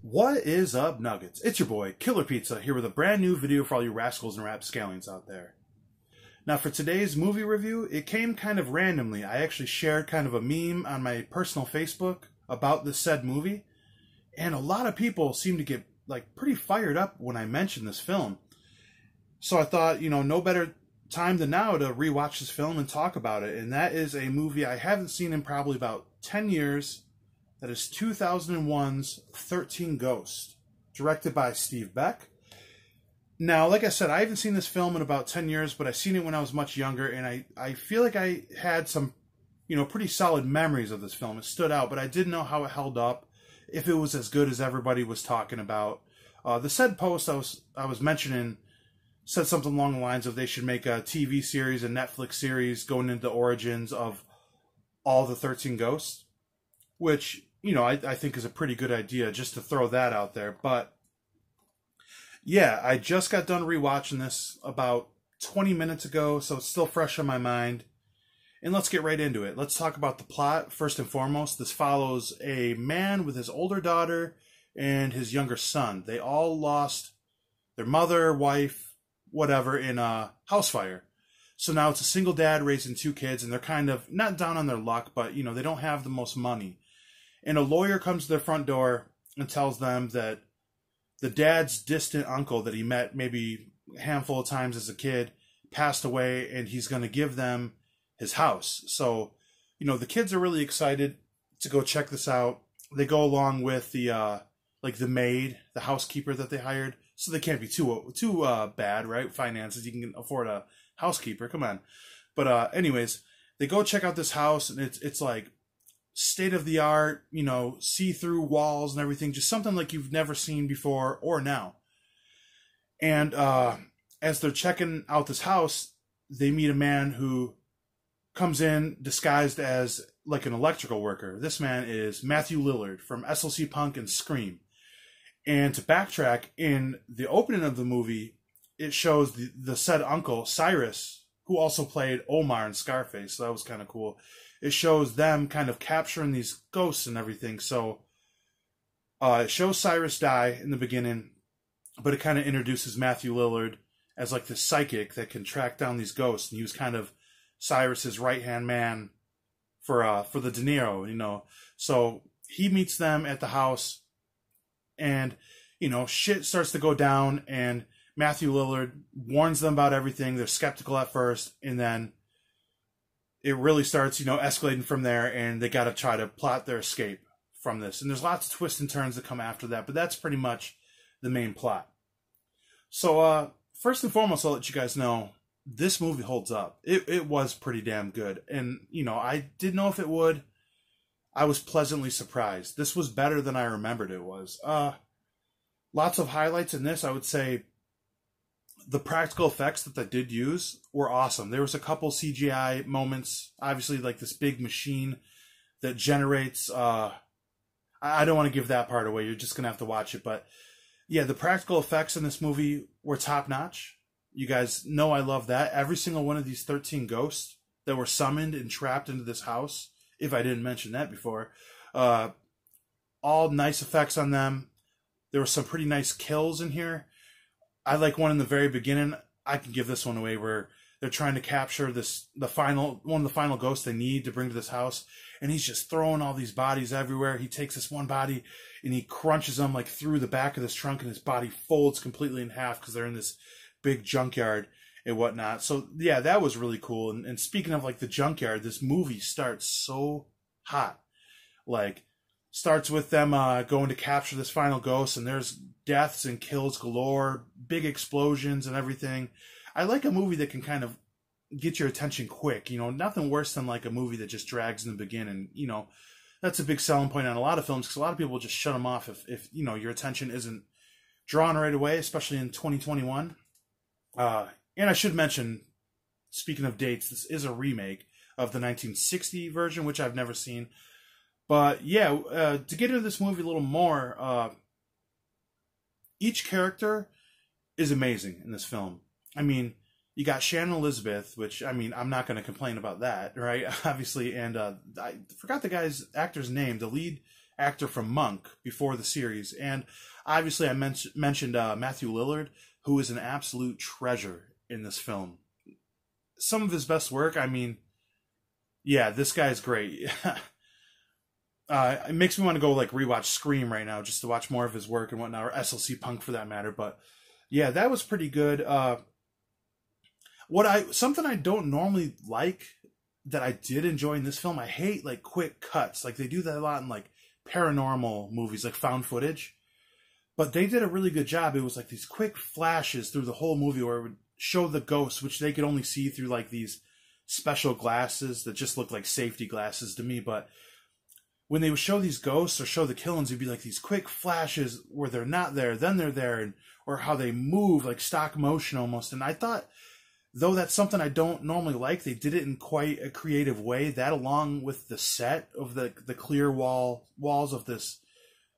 What is up, Nuggets? It's your boy, Killer Pizza, here with a brand new video for all you rascals and rapscallions out there. Now, for today's movie review, it came kind of randomly. I actually shared kind of a meme on my personal Facebook about this said movie, and a lot of people seem to get pretty fired up when I mention this film. So I thought, no better time than now to rewatch this film and talk about it. And that is a movie I haven't seen in probably about 10 years. That is 2001's 13 Ghosts, directed by Steve Beck. Now, like I said, I haven't seen this film in about 10 years, but I've seen it when I was much younger, and I feel like I had some, pretty solid memories of this film. It stood out, but I didn't know how it held up, if it was as good as everybody was talking about. The said post I was mentioning said something along the lines of they should make a TV series, a Netflix series, going into the origins of all the 13 Ghosts, which, I think is a pretty good idea, just to throw that out there. But yeah, I just got done rewatching this about 20 minutes ago, so it's still fresh on my mind. And let's get right into it. Let's talk about the plot. First and foremost, this follows a man with his older daughter and his younger son. They all lost their mother, wife, whatever, in a house fire. So now it's a single dad raising two kids, and they're kind of not down on their luck, but, they don't have the most money. And a lawyer comes to their front door and tells them that the dad's distant uncle that he met maybe a handful of times as a kid passed away, and he's going to give them his house. So, the kids are really excited to go check this out. They go along with the maid, the housekeeper that they hired. So they can't be too bad, right? Finances, you can afford a housekeeper. Come on. But anyways, they go check out this house, and it's like state of the art, see-through walls and everything, just something like you've never seen before or now. And as they're checking out this house, they meet a man who comes in disguised as like an electrical worker. This man is Matthew Lillard from SLC Punk and Scream. And to backtrack, in the opening of the movie, it shows the said uncle, Cyrus, who also played Omar in Scarface, so that was kind of cool. It shows them kind of capturing these ghosts and everything. So it shows Cyrus die in the beginning, but it kind of introduces Matthew Lillard as like the psychic that can track down these ghosts. And he was kind of Cyrus's right-hand man for the De Niro, So he meets them at the house, and, shit starts to go down, and Matthew Lillard warns them about everything. They're skeptical at first, and then it really starts, escalating from there, and they got to try to plot their escape from this. And there's lots of twists and turns that come after that, but that's pretty much the main plot. So, first and foremost, I'll let you guys know, this movie holds up. It was pretty damn good. And, I didn't know if it would. I was pleasantly surprised. This was better than I remembered it was. Lots of highlights in this. I would say the practical effects that they did use were awesome. There was a couple CGI moments. Obviously, like this big machine that generates... I don't want to give that part away. You're just going to have to watch it. But yeah, the practical effects in this movie were top-notch. You guys know I love that. Every single one of these 13 ghosts that were summoned and trapped into this house, if I didn't mention that before, all nice effects on them. There were some pretty nice kills in here. I like one in the very beginning. I can give this one away, where they're trying to capture one of the final ghosts they need to bring to this house, and he's just throwing all these bodies everywhere. He takes this one body and he crunches them through the back of this trunk, and his body folds completely in half because they're in this big junkyard and whatnot. So yeah, that was really cool. And speaking of the junkyard, this movie starts so hot. Starts with them going to capture this final ghost, and there's deaths and kills galore, big explosions and everything. I like a movie that can kind of get your attention quick. Nothing worse than a movie that just drags in the beginning. That's a big selling point on a lot of films, because a lot of people just shut them off if your attention isn't drawn right away, especially in 2021. And I should mention, speaking of dates, this is a remake of the 1960 version, which I've never seen. But yeah, to get into this movie a little more, each character is amazing in this film. I mean, you got Shannon Elizabeth, which, I'm not going to complain about that, right? Obviously, and I forgot the actor's name, the lead actor from Monk before the series. And obviously I mentioned Matthew Lillard, who is an absolute treasure in this film. Some of his best work, I mean, yeah, this guy's great. It makes me want to go like rewatch Scream right now just to watch more of his work and whatnot, or SLC Punk for that matter. But yeah, that was pretty good. Something I don't normally like that I did enjoy in this film, I hate like quick cuts. Like they do that a lot in like paranormal movies, like found footage. But they did a really good job. It was like these quick flashes through the whole movie where it would show the ghosts, which they could only see through like these special glasses that just look like safety glasses to me. But when they would show these ghosts or show the killings, it'd be like these quick flashes where they're not there, then they're there, and or how they move, like stop motion almost. And I thought, though that's something I don't normally like, they did it in quite a creative way. That, along with the set of the clear walls of this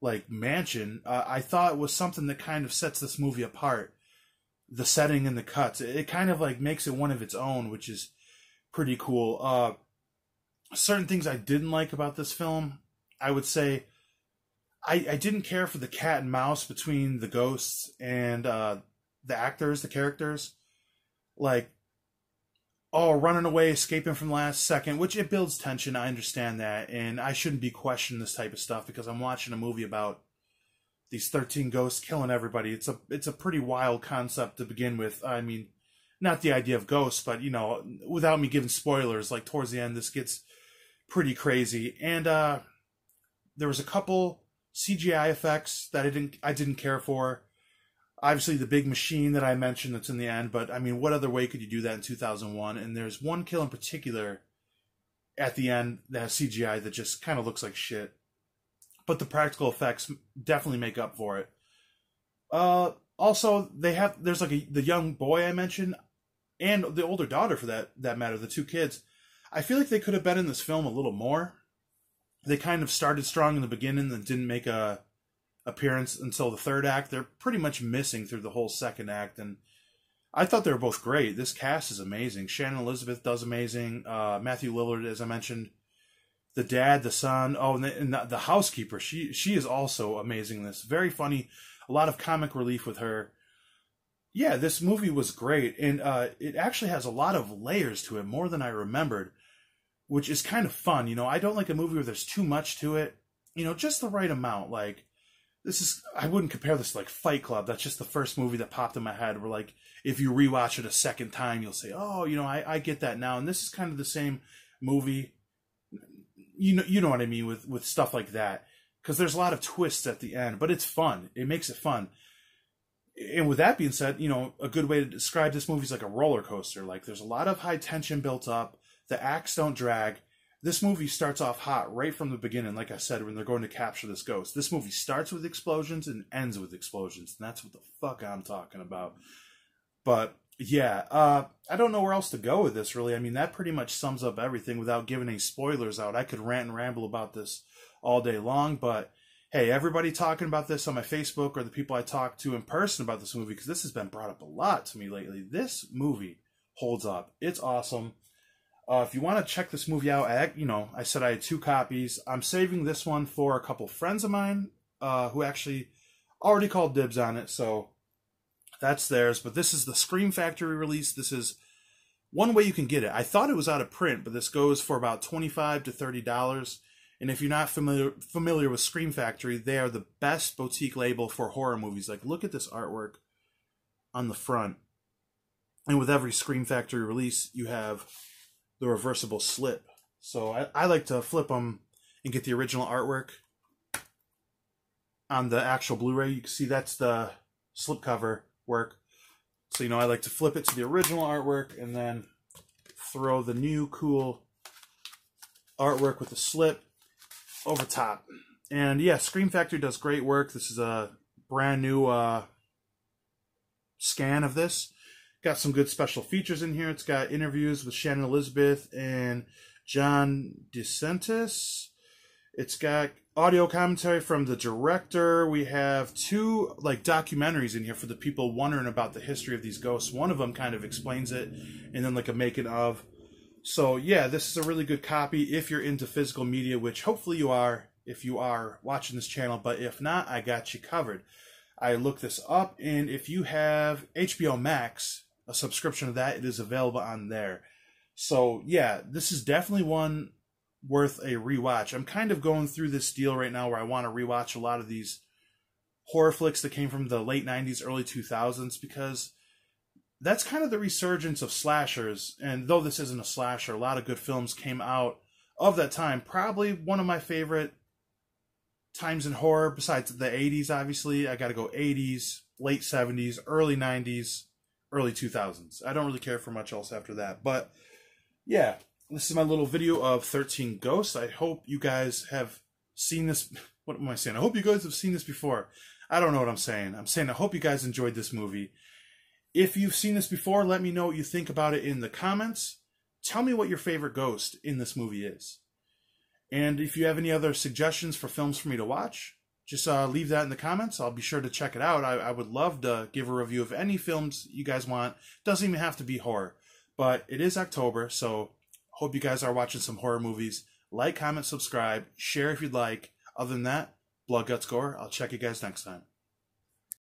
like mansion, I thought was something that kind of sets this movie apart. The setting and the cuts, it kind of like makes it one of its own, which is pretty cool. Certain things I didn't like about this film, I would say, I didn't care for the cat and mouse between the ghosts and the actors, the characters. Like, oh, running away, escaping from the last second, which it builds tension, I understand that, and I shouldn't be questioning this type of stuff because I'm watching a movie about these 13 ghosts killing everybody. It's a pretty wild concept to begin with. I mean, not the idea of ghosts, but, you know, without me giving spoilers, like towards the end, this gets pretty crazy. And there was a couple CGI effects that I didn't care for. Obviously, the big machine that I mentioned that's in the end, but I mean, what other way could you do that in 2001? And there's one kill in particular at the end that has CGI that just kind of looks like shit. But the practical effects definitely make up for it. Also, there's like the young boy I mentioned, and the older daughter for that matter, the two kids. I feel like they could have been in this film a little more. They kind of started strong in the beginning and didn't make a appearance until the third act. They're pretty much missing through the whole second act, and I thought they were both great. This cast is amazing. Shannon Elizabeth does amazing. Matthew Lillard, as I mentioned, the dad, the son, and the housekeeper. She is also amazing in this. Very funny, a lot of comic relief with her. Yeah, this movie was great, and it actually has a lot of layers to it, more than I remembered, which is kind of fun. You know, I don't like a movie where there's too much to it. You know, just the right amount. Like, I wouldn't compare this to like Fight Club. That's just the first movie that popped in my head where, like, if you rewatch it a second time, you'll say, oh, you know, I get that now. And this is kind of the same movie. You know what I mean with stuff like that. Because there's a lot of twists at the end, but it's fun. It makes it fun. And with that being said, you know, a good way to describe this movie is like a roller coaster. Like, there's a lot of high tension built up. The acts don't drag. This movie starts off hot right from the beginning, like I said, when they're going to capture this ghost. This movie starts with explosions and ends with explosions, and that's what the fuck I'm talking about. But, yeah, I don't know where else to go with this, really. I mean, that pretty much sums up everything without giving any spoilers out. I could rant and ramble about this all day long, but, hey, everybody talking about this on my Facebook or the people I talk to in person about this movie, because this has been brought up a lot to me lately. This movie holds up. It's awesome. If you want to check this movie out, I said I had 2 copies. I'm saving this one for a couple friends of mine who actually already called dibs on it, so that's theirs. But this is the Scream Factory release. This is one way you can get it. I thought it was out of print, but this goes for about $25 to $30. And if you're not familiar with Scream Factory, they are the best boutique label for horror movies. Like, look at this artwork on the front. And with every Scream Factory release, you have the reversible slip. So I like to flip them and get the original artwork on the actual Blu-ray. You can see that's the slipcover work. So, you know, I like to flip it to the original artwork and then throw the new cool artwork with the slip over top. And yeah, Scream Factory does great work. This is a brand new scan of this. Got some good special features in here. It's got interviews with Shannon Elizabeth and John DeSantis. It's got audio commentary from the director. We have 2 like documentaries in here for the people wondering about the history of these ghosts. One of them kind of explains it, and then like a making of. So yeah, this is a really good copy if you're into physical media, which hopefully you are. if you are watching this channel, but if not, I got you covered. I looked this up, and if you have HBO Max, a subscription to that, it is available on there. So yeah, this is definitely one worth a rewatch. I'm kind of going through this deal right now where I want to rewatch a lot of these horror flicks that came from the late 90s, early 2000s, because that's kind of the resurgence of slashers. And though this isn't a slasher, a lot of good films came out of that time. Probably one of my favorite times in horror, besides the 80s, obviously. I got to go 80s, late 70s, early 90s, early 2000s. I don't really care for much else after that. But yeah, this is my little video of 13 Ghosts. I hope you guys have seen this. What am I saying? I hope you guys have seen this before. I don't know what I'm saying. I'm saying I hope you guys enjoyed this movie. If you've seen this before, let me know what you think about it in the comments. Tell me what your favorite ghost in this movie is. And if you have any other suggestions for films for me to watch, just leave that in the comments. I'll be sure to check it out. I would love to give a review of any films you guys want. Doesn't even have to be horror. But it is October, so hope you guys are watching some horror movies. Like, comment, subscribe, share if you'd like. Other than that, blood, guts, gore. I'll check you guys next time.